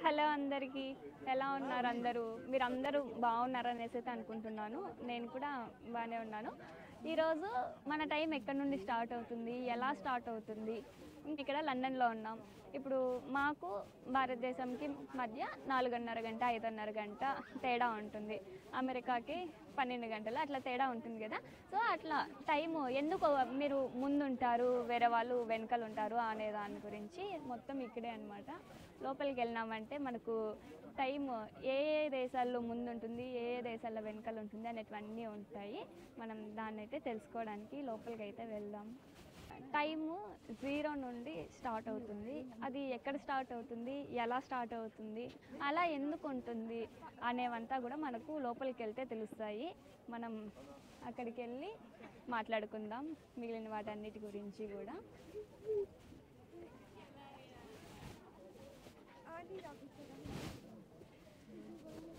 Hello అందరికీ, ఎలా ఉన్నారు అందరూ? మీరందరూ బాగున్నారనేసి అయితే అనుకుంటున్నాను. నేను కూడా బాగానే ఉన్నాను. ఈరోజు మన టైం ఎక్కడి నుండి స్టార్ట్ అవుతుంది, ఎలా స్టార్ట్ అవుతుంది? ఇక్కడ లండన్లో ఉన్నాం. ఇప్పుడు మాకు భారతదేశంకి మధ్య 4:30 గంట 5:30 గంట తేడా ఉంటుంది. అమెరికాకి 12 గంటలు అట్లా తేడా ఉంటుంది కదా. సో అట్లా టైము ఎందుకు మీరు ముందుంటారు, వేరే వాళ్ళు వెనకాల ఉంటారు అనే దాని గురించి మొత్తం ఇక్కడే అనమాట. లోపలికి వెళ్ళినామంటే మనకు టైము ఏ ఏ దేశాల్లో ముందు ఉంటుంది, ఏ ఏ దేశాల్లో వెనకాల ఉంటుంది అనేటివన్నీ ఉంటాయి. మనం దాన్ని అయితే తెలుసుకోవడానికి లోపలికి అయితే వెళ్దాం. టైము 0 నుండి స్టార్ట్ అవుతుంది. అది ఎక్కడ స్టార్ట్ అవుతుంది, ఎలా స్టార్ట్ అవుతుంది, అలా ఎందుకు ఉంటుంది అనేవంతా కూడా మనకు లోపలికి వెళ్తే తెలుస్తాయి. మనం అక్కడికి వెళ్ళి మాట్లాడుకుందాం మిగిలిన వాటన్నిటి గురించి కూడా.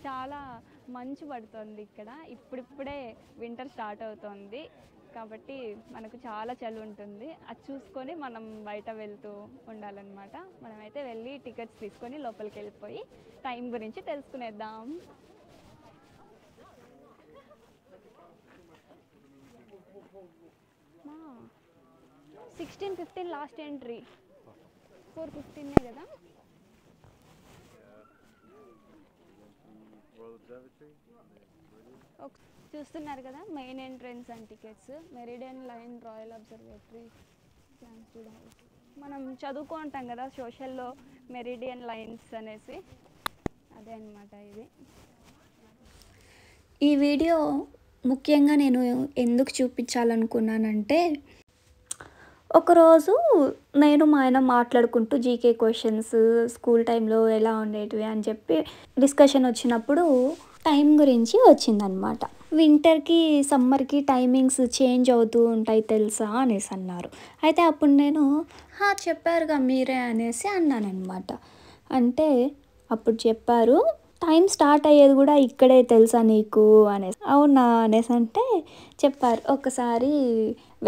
చాలా మంచు పడుతుంది ఇక్కడ. ఇప్పుడిప్పుడే వింటర్ స్టార్ట్ అవుతుంది కాబట్టి మనకు చాలా చలి ఉంటుంది. అది చూసుకొని మనం బయట వెళ్తూ ఉండాలన్నమాట. మనమైతే వెళ్ళి టికెట్స్ తీసుకొని లోపలికి వెళ్ళిపోయి టైం గురించి తెలుసుకునేద్దాం. 16:15 లాస్ట్ ఎంట్రీ, 4:15 కదా. చూస్తున్నారు కదా, main entrance and tickets, meridian line, royal observatory, plans to house. మనం చదువుకుంటాం కదా సోషల్లో, మెరిడియన్ లైన్స్ అనేసి, అదే అన్నమాట ఇది. ఈ వీడియో ముఖ్యంగా నేను ఎందుకు చూపించాలనుకున్నానంటే, ఒకరోజు నేను మా ఆయన మాట్లాడుకుంటూ జీకే క్వశ్చన్స్ స్కూల్ టైంలో ఎలా ఉండేటివి అని చెప్పి డిస్కషన్ వచ్చినప్పుడు టైం గురించి వచ్చిందనమాట. వింటర్కి సమ్మర్కి టైమింగ్స్ చేంజ్ అవుతూ ఉంటాయి తెలుసా అనేసి అన్నారు. అయితే అప్పుడు నేను చెప్పారుగా మీరే అనేసి అన్నానమాట. అంటే అప్పుడు చెప్పారు, టైం స్టార్ట్ అయ్యేది కూడా ఇక్కడే తెలుసా నీకు అనేసి. అవునా అనేసి అంటే చెప్పారు, ఒకసారి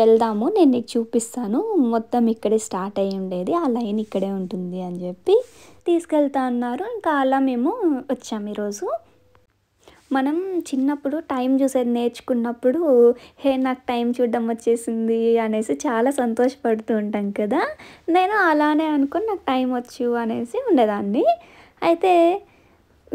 వెళ్దాము, నేను నీకు చూపిస్తాను, మొత్తం ఇక్కడే స్టార్ట్ అయ్యి ఉండేది, ఆ లైన్ ఇక్కడే ఉంటుంది అని చెప్పి తీసుకెళ్తా అన్నారు. ఇంకా అలా మేము వచ్చాము. ఈరోజు మనం చిన్నప్పుడు టైం చూసేది నేర్చుకున్నప్పుడు నాకు టైం చూడడం వచ్చేసింది అనేసి చాలా సంతోషపడుతూ ఉంటాం కదా. నేను అలానే అనుకుని నాకు టైం వచ్చు అనేసి ఉండేదాన్ని. అయితే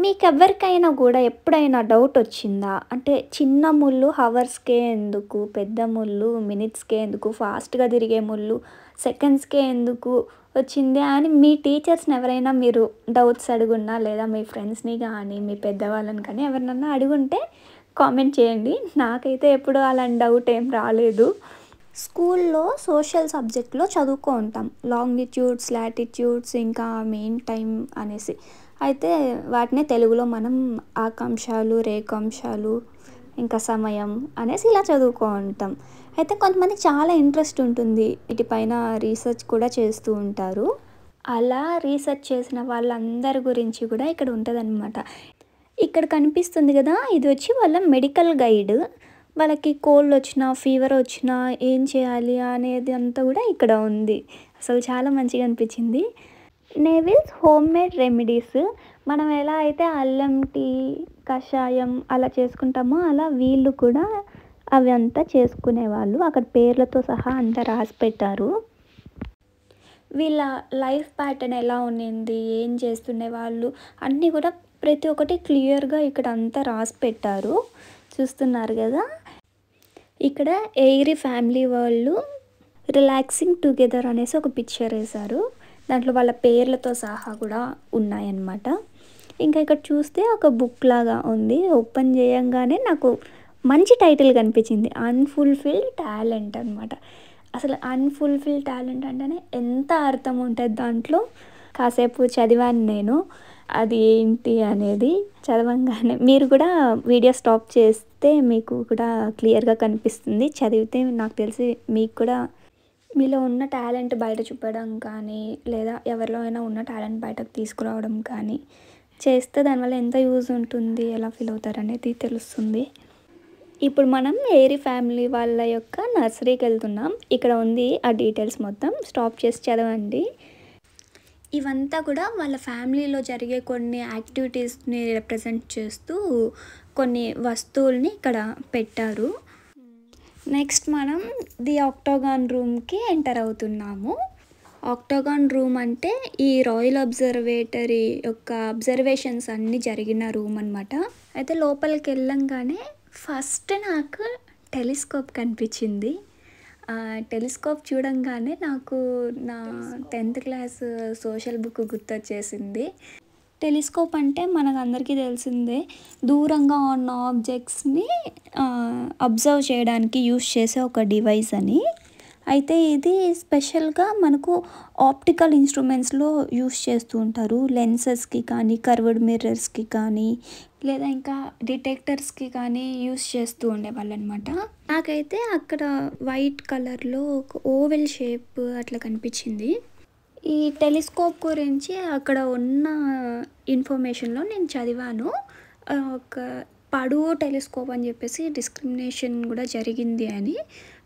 మీకు ఎవరికైనా కూడా ఎప్పుడైనా డౌట్ వచ్చిందా? అంటే చిన్న ముళ్ళు హవర్స్కే ఎందుకు, పెద్ద ముళ్ళు మినిట్స్కే ఎందుకు, ఫాస్ట్గా తిరిగే ముళ్ళు సెకండ్స్కే ఎందుకు వచ్చింది అని మీ టీచర్స్ని ఎవరైనా మీరు డౌట్స్ అడుగున్నా, లేదా మీ ఫ్రెండ్స్ని కానీ మీ పెద్దవాళ్ళని కానీ ఎవరినన్నా అడుగుంటే కామెంట్ చేయండి. నాకైతే ఎప్పుడు అలాంటి డౌట్ ఏం రాలేదు. స్కూల్లో సోషల్ సబ్జెక్ట్లో చదువుకో ఉంటాం, లాంగిట్యూడ్స్, లాటిట్యూడ్స్, ఇంకా మెయిన్ టైం అనేసి. అయితే వాటిని తెలుగులో మనం ఆకాంశాలు, రేఖాంశాలు, ఇంకా సమయం అనేసి ఇలా చదువుకో ఉంటాం. అయితే కొంతమందికి చాలా ఇంట్రెస్ట్ ఉంటుంది, వీటిపైన రీసెర్చ్ కూడా చేస్తూ ఉంటారు. అలా రీసెర్చ్ చేసిన వాళ్ళందరి గురించి కూడా ఇక్కడ ఉంటుందన్నమాట. ఇక్కడ కనిపిస్తుంది కదా, ఇది వచ్చి వాళ్ళ మెడికల్ గైడ్. వాళ్ళకి కోల్డ్ వచ్చినా, ఫీవర్ వచ్చినా ఏం చేయాలి అనేది అంతా కూడా ఇక్కడ ఉంది. అసలు చాలా మంచిగా అనిపించింది. నెవిల్స్ హోమ్ మేడ్ రెమెడీస్. మనం ఎలా అయితే అల్లం టీ, కషాయం అలా చేసుకుంటామో అలా వీళ్ళు కూడా అవి అంతా చేసుకునేవాళ్ళు. అక్కడ పేర్లతో సహా అంతా రాసి పెట్టారు. వీళ్ళ లైఫ్ ప్యాటర్న్ ఎలా ఉండింది, ఏం చేస్తుండే వాళ్ళు అన్నీ కూడా ప్రతి ఒక్కటి క్లియర్గా ఇక్కడ అంతా రాసి పెట్టారు. చూస్తున్నారు కదా, ఇక్కడ ఎయిరీ ఫ్యామిలీ వాళ్ళు రిలాక్సింగ్ టుగెదర్ అనేసి ఒక పిక్చర్ వేశారు. దాంట్లో వాళ్ళ పేర్లతో సహా కూడా ఉన్నాయన్నమాట. ఇంకా ఇక్కడ చూస్తే ఒక బుక్ లాగా ఉంది. ఓపెన్ చేయంగానే నాకు మంచి టైటిల్ కనిపించింది, అన్ఫుల్ఫిల్డ్ టాలెంట్ అనమాట. అసలు అన్ఫుల్ఫిల్డ్ టాలెంట్ అంటేనే ఎంత అర్థం ఉంటుంది దాంట్లో. కాసేపు చదివాను నేను అది ఏంటి అనేది. చదవంగానే మీరు కూడా వీడియో స్టాప్ చేస్తే మీకు కూడా క్లియర్గా కనిపిస్తుంది. చదివితే నాకు తెలిసి మీకు కూడా మీలో ఉన్న టాలెంట్ బయట చూపడం కానీ, లేదా ఎవరిలో అయినా ఉన్న టాలెంట్ బయటకు తీసుకురావడం కానీ చేస్తే దానివల్ల ఎంత యూజ్ ఉంటుంది, ఎలా ఫీల్ అవుతారు అనేది తెలుస్తుంది. ఇప్పుడు మనం ఎయిరీ ఫ్యామిలీ వాళ్ళ యొక్క నర్సరీకి వెళ్తున్నాం. ఇక్కడ ఉంది ఆ డీటెయిల్స్ మొత్తం, స్టాప్ చేసి చదవండి. ఇవంతా కూడా వాళ్ళ ఫ్యామిలీలో జరిగే కొన్ని యాక్టివిటీస్ని రిప్రజెంట్ చేస్తూ కొన్ని వస్తువుల్ని ఇక్కడ పెట్టారు. నెక్స్ట్ మనం ది ఆక్టోగాన్ రూమ్కి ఎంటర్ అవుతున్నాము. ఆక్టోగాన్ రూమ్ అంటే ఈ రాయల్ అబ్జర్వేటరీ యొక్క అబ్జర్వేషన్స్ అన్నీ జరిగిన రూమ్ అనమాట. అయితే లోపలికి వెళ్ళంగానే ఫస్ట్ నాకు టెలిస్కోప్ కనిపించింది. టెలిస్కోప్ చూడంగానే నాకు నా 10th క్లాస్ సోషల్ బుక్ గుర్తొచ్చేసింది. టెలిస్కోప్ అంటే మనకు అందరికీ తెలిసిందే, దూరంగా ఉన్న ఆబ్జెక్ట్స్ని అబ్జర్వ్ చేయడానికి యూస్ చేసే ఒక డివైస్ అని. అయితే ఇది స్పెషల్గా మనకు ఆప్టికల్ ఇన్స్ట్రుమెంట్స్లో యూస్ చేస్తూ ఉంటారు. లెన్సెస్కి కానీ, కర్వ్డ్ మిర్రర్స్కి కానీ, లేదా ఇంకా డిటెక్టర్స్కి కానీ యూస్ చేస్తూ ఉండేవాళ్ళు అనమాట. నాకైతే అక్కడ వైట్ కలర్లో ఒక ఓవెల్ షేప్ అట్లా కనిపించింది. ఈ టెలిస్కోప్ గురించి అక్కడ ఉన్న ఇన్ఫర్మేషన్లో నేను చదివాను. ఒక పడువు టెలిస్కోప్ అని చెప్పేసి డిస్క్రిమినేషన్ కూడా జరిగింది అని.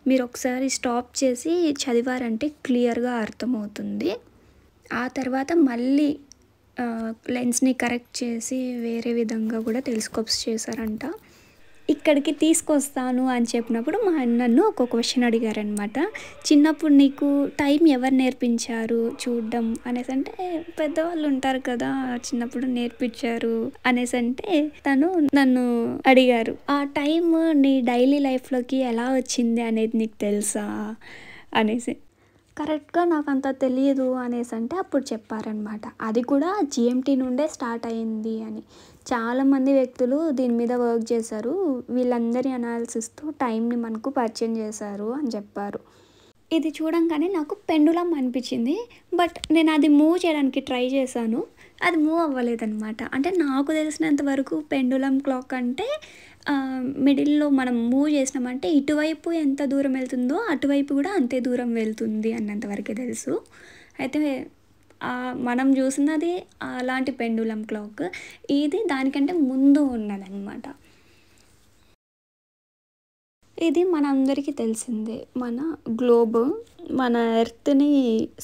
మీరు ఒకసారి స్టాప్ చేసి చదివారంటే క్లియర్గా అర్థమవుతుంది. ఆ తర్వాత మళ్ళీ లెన్స్ని కరెక్ట్ చేసి వేరే విధంగా కూడా టెలిస్కోప్స్ చేశారంట. ఇక్కడికి తీసుకొస్తాను అని చెప్పినప్పుడు మా నన్ను ఒక క్వశ్చన్ అడిగారనమాట. చిన్నప్పుడు నీకు టైం ఎవరు నేర్పించారు చూడడం అనేసి అంటే, పెద్దవాళ్ళు ఉంటారు కదా చిన్నప్పుడు నేర్పించారు అనేసి అంటే తను నన్ను అడిగారు, ఆ టైం నీ డైలీ లైఫ్లోకి ఎలా వచ్చింది అనేది నీకు తెలుసా అనేసి. కరెక్ట్గా నాకు అంత తెలియదు అనేసి అంటే అప్పుడు చెప్పారనమాట, అది కూడా జిఎంటీ నుండే స్టార్ట్ అయింది అని. చాలామంది వ్యక్తులు దీని మీద వర్క్ చేశారు, వీళ్ళందరి అనాలిసిస్తో టైంని మనకు పరిచయం చేశారు అని చెప్పారు. ఇది చూడంగానే నాకు పెండులం అనిపించింది. బట్ నేను అది మూవ్ చేయడానికి ట్రై చేశాను, అది మూవ్ అవ్వలేదన్నమాట. అంటే నాకు తెలిసినంత వరకు పెండులం క్లాక్ అంటే మిడిల్లో మనం మూవ్ చేసినామంటే ఇటువైపు ఎంత దూరం వెళ్తుందో అటువైపు కూడా అంతే దూరం వెళ్తుంది అన్నంతవరకే తెలుసు. అయితే మనం చూసినది అలాంటి పెండులం క్లాక్, ఇది దానికంటే ముందు ఉన్నదన్నమాట. ఇది మన అందరికీ తెలిసిందే, మన గ్లోబ్ మన ఎర్త్ని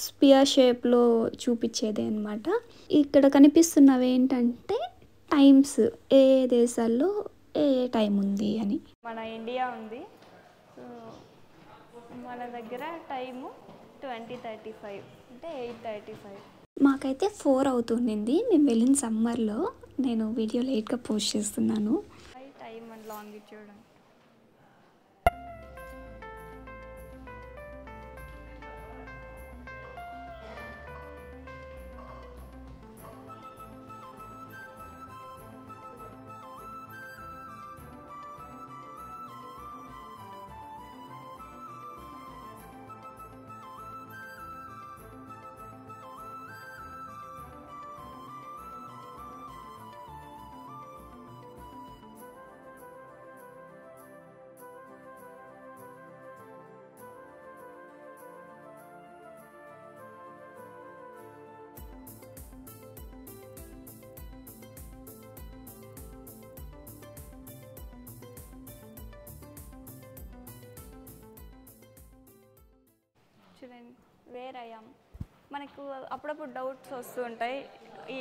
స్పియర్ షేప్లో చూపించేదే అనమాట. ఇక్కడ కనిపిస్తున్నవి ఏంటంటే టైమ్స్, ఏ దేశాల్లో ఏ టైం ఉంది అని. మన ఇండియా ఉంది, సో మన దగ్గర టైము 20:35 అంటే 8:35. మాకైతే 4 అవుతుండింది మేము వెళ్ళిన సమ్మర్లో. నేను వీడియో లేట్గా పోస్ట్ చేస్తున్నాను. Time and longitude. చూడండి వేర్ అయ్యాం. మనకు అప్పుడప్పుడు డౌట్స్ వస్తూ ఉంటాయి, ఈ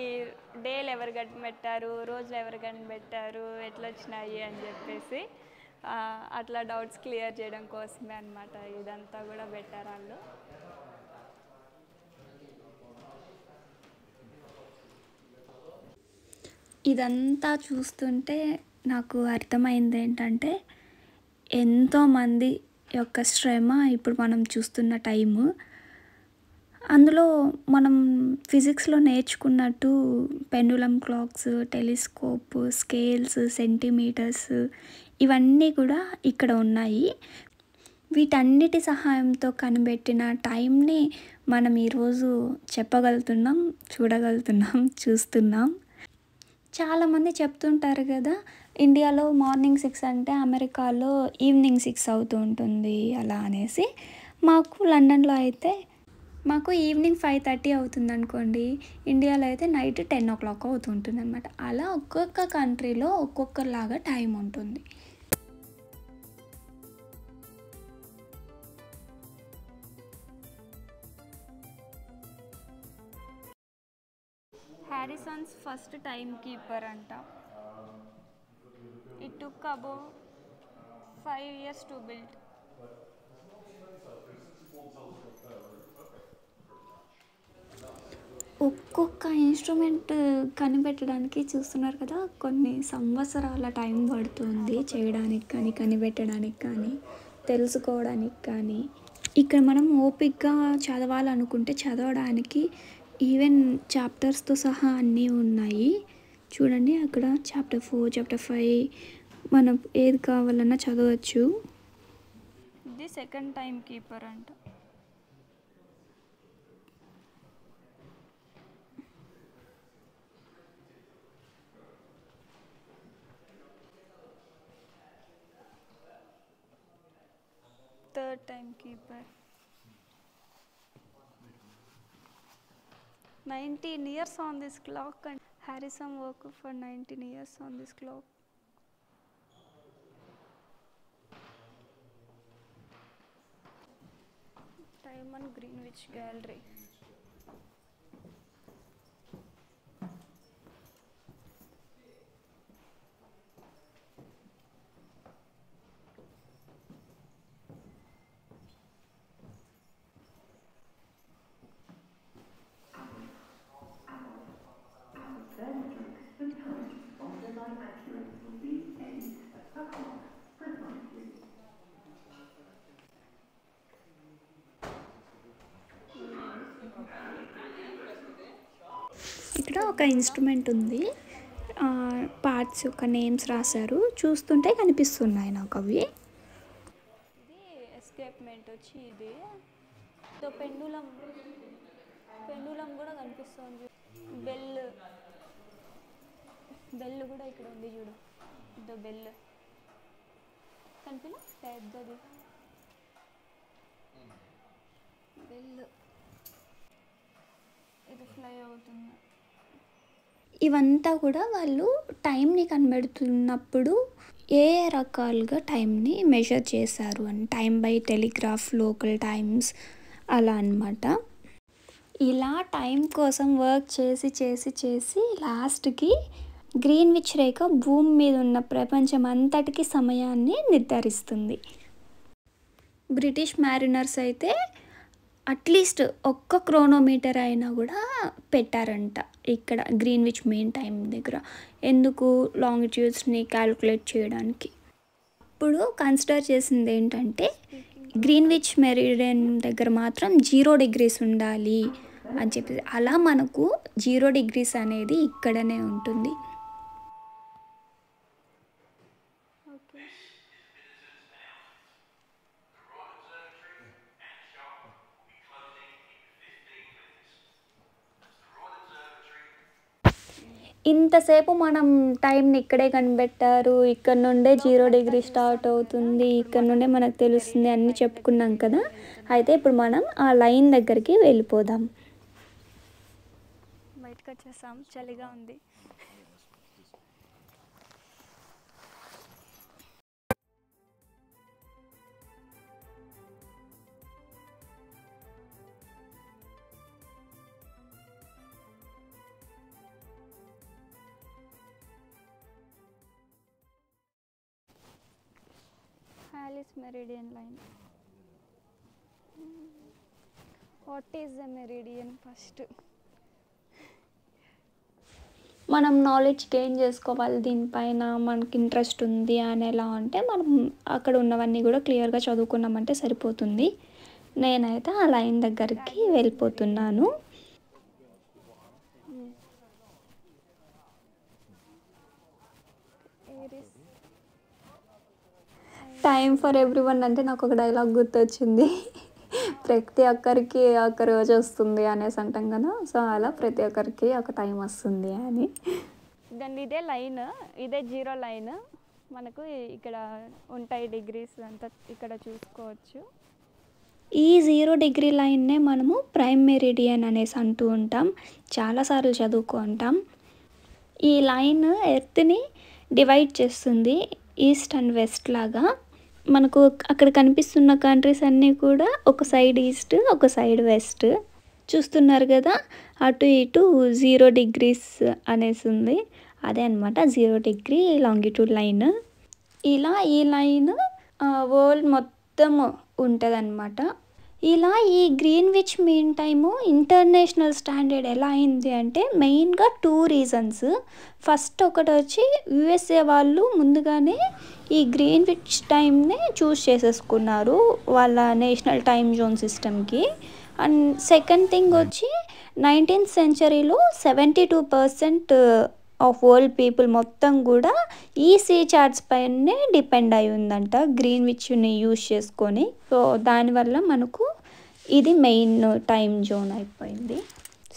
డేలు ఎవరు కనిపెట్టారు, రోజులు ఎవరు కనిపెట్టారు, ఎట్లా వచ్చినాయి అని చెప్పేసి. అట్లా డౌట్స్ క్లియర్ చేయడం కోసమే అనమాట ఇదంతా కూడా పెట్టారు వాళ్ళు. ఇదంతా చూస్తుంటే నాకు అర్థమైంది ఏంటంటే, ఎంతోమంది యొక్క శ్రమ ఇప్పుడు మనం చూస్తున్న టైము. అందులో మనం ఫిజిక్స్లో నేర్చుకున్నట్టు pendulum clocks, telescope, scales, centimetres ఇవన్నీ కూడా ఇక్కడ ఉన్నాయి. వీటన్నిటి సహాయంతో కనిపెట్టిన టైంని మనం ఈరోజు చెప్పగలుగుతున్నాం, చూడగలుగుతున్నాం, చూస్తున్నాం. చాలామంది చెప్తుంటారు కదా, ఇండియాలో మార్నింగ్ 6 అంటే అమెరికాలో ఈవినింగ్ 6 అవుతూ ఉంటుంది అలా అనేసి. మాకు లండన్లో అయితే మాకు ఈవినింగ్ 5:30 అవుతుంది అనుకోండి, ఇండియాలో అయితే నైట్ 10 o'clock అవుతుంటుంది అనమాట. అలా ఒక్కొక్క కంట్రీలో ఒక్కొక్కలాగా టైం ఉంటుంది. హ్యారిసన్స్ ఫస్ట్ టైమ్ కీపర్ అంట. It took about 5 years to build. ఒక్కొక్క ఇన్స్ట్రుమెంట్ కనిపెట్టడానికి చూస్తున్నారు కదా, కొన్ని సంవత్సరాల టైం పడుతుంది చేయడానికి కానీ, కనిపెట్టడానికి కానీ, తెలుసుకోవడానికి కానీ. ఇక్కడ మనం ఓపిక్గా చదవాలనుకుంటే చదవడానికి ఈవెన్ చాప్టర్స్తో సహా అన్నీ ఉన్నాయి. చూడండి అక్కడ చాప్టర్ 4, చాప్టర్ 5 మనం ఏది కావాలన్నా చదవచ్చు. ఇది సెకండ్ టైం కీపర్ అంట. Third time keeper. 19 years on this clock, and Harrison worked for 19 years on this clock. Time on Greenwich Gallery. ఇక్కడ ఒక ఇన్స్ట్రుమెంట్ ఉంది, పార్ట్స్ యొక్క నేమ్స్ రాశారు, చూస్తుంటే కనిపిస్తున్నాయి నాకు అవి. ఇది ఎస్కేప్మెంట్ వచ్చి ఇది తో పెండులం కూడా కనిపిస్తుంది. బెల్ కూడా ఇక్కడ ఉంది చూడు, ఇదో బెల్ కనిపిలా పెద్దది బెల్. ఇది ఫ్లై అవుతుంది. ఇవంతా కూడా వాళ్ళు టైంని కనిపెడుతున్నప్పుడు ఏ రకాలుగా టైంని మెజర్ చేశారు అని, time by telegraph, local times అలా అన్నమాట. ఇలా టైం కోసం వర్క్ చేసి చేసి చేసి లాస్ట్కి గ్రీన్విచ్ రేఖ భూమి మీద ఉన్న ప్రపంచం అంతటికి సమయాన్ని నిర్ధారిస్తుంది. బ్రిటిష్ మ్యారినర్స్ అయితే అట్లీస్ట్ ఒక్క క్రోనోమీటర్ అయినా కూడా పెట్టారంట ఇక్కడ గ్రీన్విచ్ మెయిన్ టైం దగ్గర. ఎందుకు? లాంగిట్యూడ్స్ని క్యాలిక్యులేట్ చేయడానికి. అప్పుడు కన్సిడర్ చేసింది ఏంటంటే గ్రీన్విచ్ మెరిడియన్ దగ్గర మాత్రం 0 degrees ఉండాలి అని చెప్పి. అలా మనకు 0 degrees అనేది ఇక్కడనే ఉంటుంది. ఇంతసేపు మనం టైంని ఇక్కడే కనిపెట్టారు, ఇక్కడ నుండే 0 degree స్టార్ట్ అవుతుంది, ఇక్కడ నుండే మనకు తెలుస్తుంది అన్నీ చెప్పుకున్నాం కదా. అయితే ఇప్పుడు మనం ఆ లైన్ దగ్గరికి వెళ్ళిపోదాం. బయటకు వచ్చేసాం, చలిగా ఉంది. Halley's meridian line. What is the meridian first? మనం నాలెడ్జ్ గెయిన్ చేసుకోవాలి, దీనిపైన మనకి ఇంట్రెస్ట్ ఉంది అని ఎలా అంటే మనం అక్కడ ఉన్నవన్నీ కూడా క్లియర్గా చదువుకున్నామంటే సరిపోతుంది. నేనైతే ఆ లైన్ దగ్గరికి వెళ్ళిపోతున్నాను. టైం ఫర్ ఎవ్రీవన్ అంటే నాకు ఒక డైలాగ్ గుర్తొచ్చింది, ప్రతి ఒక్కరికి ఒక రోజు వస్తుంది అనేసి అంటాం కదా. సో అలా ప్రతి ఒక్కరికి ఒక టైం వస్తుంది అని. దాన్ని ఇదే లైన్, ఇదే 0 లైన్ మనకు ఇక్కడ ఉంటాయి డిగ్రీస్ అంతా ఇక్కడ చూసుకోవచ్చు. ఈ 0 degree లైన్నే మనము ప్రైమ్ మెరిడియన్ అనేసి అంటూ ఉంటాం, చాలాసార్లు చదువుకుంటాం. ఈ లైన్ ఎర్త్ని డివైడ్ చేస్తుంది ఈస్ట్ అండ్ వెస్ట్ లాగా. మనకు అక్కడ కనిపిస్తున్న కంట్రీస్ అన్నీ కూడా ఒక సైడ్ ఈస్ట్, ఒక సైడ్ వెస్ట్. చూస్తున్నారు కదా, అటు ఇటు 0 degrees అనేసి ఉంది. అదే అనమాట 0 degree లాంగిట్యూడ్ లైన్. ఇలా ఈ లైన్ వరల్డ్ మొత్తం ఉంటుందన్నమాట. ఇలా ఈ Greenwich mean time international standard ఎలా అయింది అంటే మెయిన్గా 2 reasons. ఫస్ట్ ఒకటి వచ్చి యుఎస్ఏ వాళ్ళు ముందుగానే ఈ గ్రీన్విచ్ టైంని చూస్ చేసేసుకున్నారు వాళ్ళ నేషనల్ టైమ్ జోన్ సిస్టమ్కి. అండ్ సెకండ్ థింగ్ వచ్చి 19th centuryలో 72% ఆఫ్ వరల్డ్ పీపుల్ మొత్తం కూడా ఈ సీ చార్ట్స్ పైనే డిపెండ్ అయి ఉందంట గ్రీన్విచ్ని యూజ్ చేసుకొని. సో దానివల్ల మనకు ఇది మెయిన్ టైం జోన్ అయిపోయింది.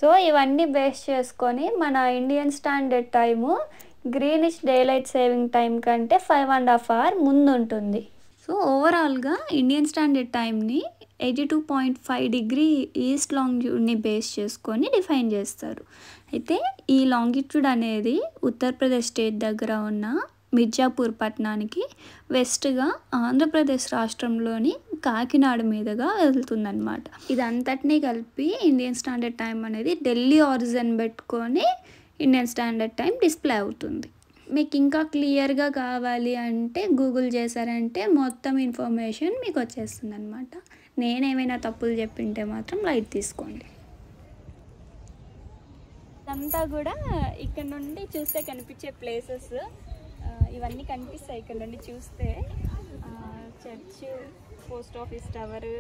సో ఇవన్నీ బేస్ చేసుకొని మన Indian standard time greenish daylight saving time కంటే 5.5 hours ముందు ఉంటుంది. సో ఓవరాల్గా ఇండియన్ స్టాండర్డ్ టైంని 82.5 degree ఈస్ట్ లాంగిట్యూడ్ని బేస్ చేసుకొని డిఫైన్ చేస్తారు. అయితే ఈ లాంగిట్యూడ్ అనేది ఉత్తరప్రదేశ్ స్టేట్ దగ్గర ఉన్న మిర్జాపూర్ పట్టణానికి వెస్ట్గా ఆంధ్రప్రదేశ్ రాష్ట్రంలోని కాకినాడ మీదుగా వెళ్తుందన్నమాట. ఇదంతటినీ కలిపి ఇండియన్ స్టాండర్డ్ టైం అనేది ఢిల్లీ ఆరిజిన్ పెట్టుకొని ఇండియన్ స్టాండర్డ్ టైం డిస్ప్లే అవుతుంది. మీకు ఇంకా క్లియర్గా కావాలి అంటే గూగుల్ చేశారంటే మొత్తం ఇన్ఫర్మేషన్ మీకు వచ్చేస్తుంది అనమాట. నేనేమైనా తప్పులు చెప్పింటే మాత్రం లైట్ తీసుకోండి. ఇదంతా కూడా ఇక్కడ నుండి చూస్తే కనిపించే ప్లేసెస్ ఇవన్నీ కనిపిస్తాయి ఇక్కడ నుండి చూస్తే. Church, post office tower,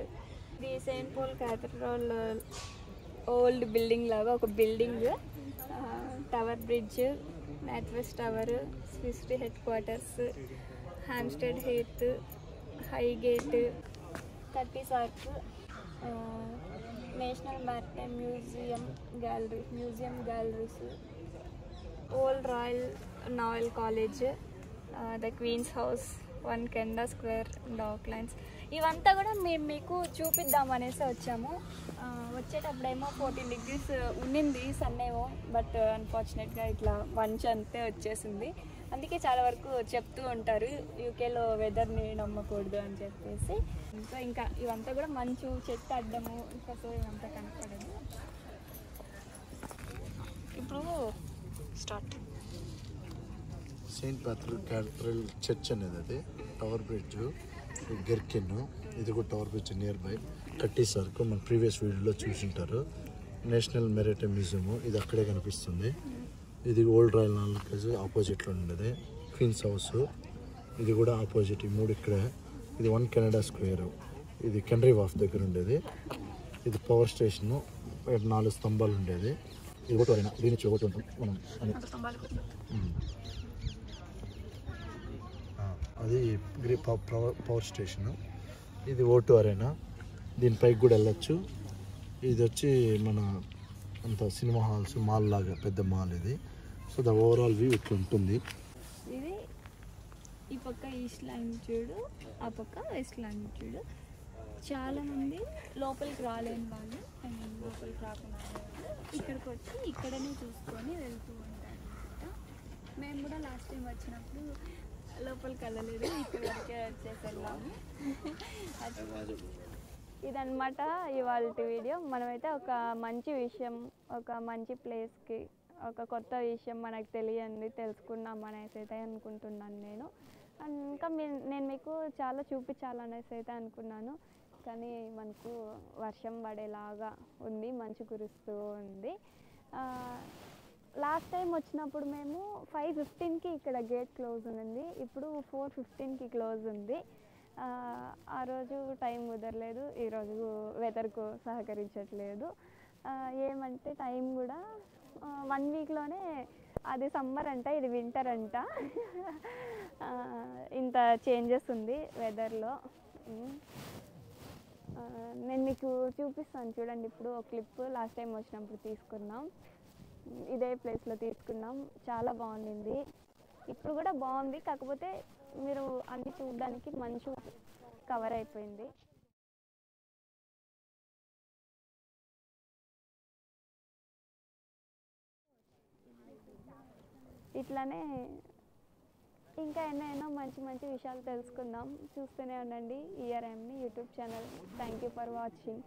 the Saint Paul cathedral old building లాగా ఒక building, Tower Bridge, northwest tower, Swiss Re headquarters, Hampstead Heath, Highgate, Cutty Sark, National Maritime Museum galleries, Old Royal Naval College, the Queen's House, 1 Kenda Square, Docklands. ఇవంతా కూడా మేము మీకు చూపిద్దామనేసి వచ్చాము. వచ్చేటప్పుడేమో 14 degrees ఉండింది సన్నేమో, but అన్ఫార్చునేట్గా ఇట్లా మంచు అంతే వచ్చేసింది. అందుకే చాలా వరకు చెప్తూ ఉంటారు యూకేలో వెదర్ని నమ్మకూడదు అని చెప్పేసి. ఇంకా ఇవంతా కూడా మంచు, చెట్టు అడ్డము, ఇంకా సో ఇవంతా కనపడదు. ఇప్పుడు start. Saint Patrick cathedral church అనేది అది, టవర్ బ్రిడ్జ్, గెర్కిన్, ఇది కూడా tower bridge near by. కర్టీస్ arc మన ప్రీవియస్ వీడియోలో చూసింటారు. నేషనల్ మ్యారిటైమ్ మ్యూజియం ఇది అక్కడే కనిపిస్తుంది. ఇది ఓల్డ్ రాయల్ నావల్ ఆపోజిట్లో ఉండేది. క్వీన్స్ హౌస్ ఇది కూడా ఆపోజిట్. ఈ 3 ఇక్కడే. ఇది 1 Canada Square, ఇది కెనరీ వాఫ్ దగ్గర ఉండేది. ఇది పవర్ స్టేషను, 4 స్తంభాలు ఉండేది. ఇది ఒకటి అయినా దీని నుంచి ఒకటి ఉంటాం మనం అని. అది పవర్ స్టేషను. ఇది O2 అరేనా, దీనిపైకి కూడా వెళ్ళచ్చు. ఇది వచ్చి మన అంత సినిమా హాల్స్, మాల్ లాగా పెద్ద మాల్ ఇది. సో ద ఓవరాల్ వ్యూ ఇట్లా ఉంటుంది. ఇది ఈ పక్క ఈస్ట్ లాంగిట్యూడ్, ఆ పక్క వెస్ట్ లాంగిట్యూడ్. చాలామంది లోపలికి రాలేని వాళ్ళు, లోపలికి రాకుండా ఇక్కడికి వచ్చి ఇక్కడనే చూసుకొని వెళ్తూ ఉంటారు అనమాట. మేము కూడా లాస్ట్ టైం వచ్చినప్పుడు లోపలికి వెళ్ళలేదు, ఇక్కడ వరకే వచ్చేసి వెళ్ళాము. ఇదన్నమాట ఇవాళ వీడియో. మనమైతే ఒక మంచి విషయం, ఒక మంచి ప్లేస్కి, ఒక కొత్త విషయం మనకు తెలియంది తెలుసుకున్నాం అనేసి అయితే అనుకుంటున్నాను నేను. అండ్ ఇంకా నేను మీకు చాలా చూపించాలనేసి అయితే అనుకున్నాను, కానీ మనకు వర్షం పడేలాగా ఉంది, మంచు కురుస్తూ ఉంది. లాస్ట్ టైం వచ్చినప్పుడు మేము 5:15కి ఇక్కడ గేట్ క్లోజ్ ఉంది, ఇప్పుడు 4:15కి క్లోజ్ ఉంది. ఆ రోజు టైం కుదరలేదు, ఈరోజు వెదర్కు సహకరించట్లేదు. ఏమంటే టైం కూడా 1 వీక్లోనే అది సమ్మర్ అంట, ఇది వింటర్ అంట. ఇంత చేంజెస్ ఉంది వెదర్లో. నేను మీకు చూపిస్తాను చూడండి. ఇప్పుడు ఒక క్లిప్ లాస్ట్ టైం వచ్చినప్పుడు తీసుకున్నాం, ఇదే ప్లేస్లో తీసుకున్నాం, చాలా బాగుంది. ఇప్పుడు కూడా బాగుంది, కాకపోతే మీరు అన్ని చూడడానికి మంచు కవర్ అయిపోయింది. ఇట్లానే ఇంకా ఎన్నో మంచి మంచి విషయాలు తెలుసుకుందాం. చూస్తూనే ఉండండి ERMని YouTube channel. Thank you for watching.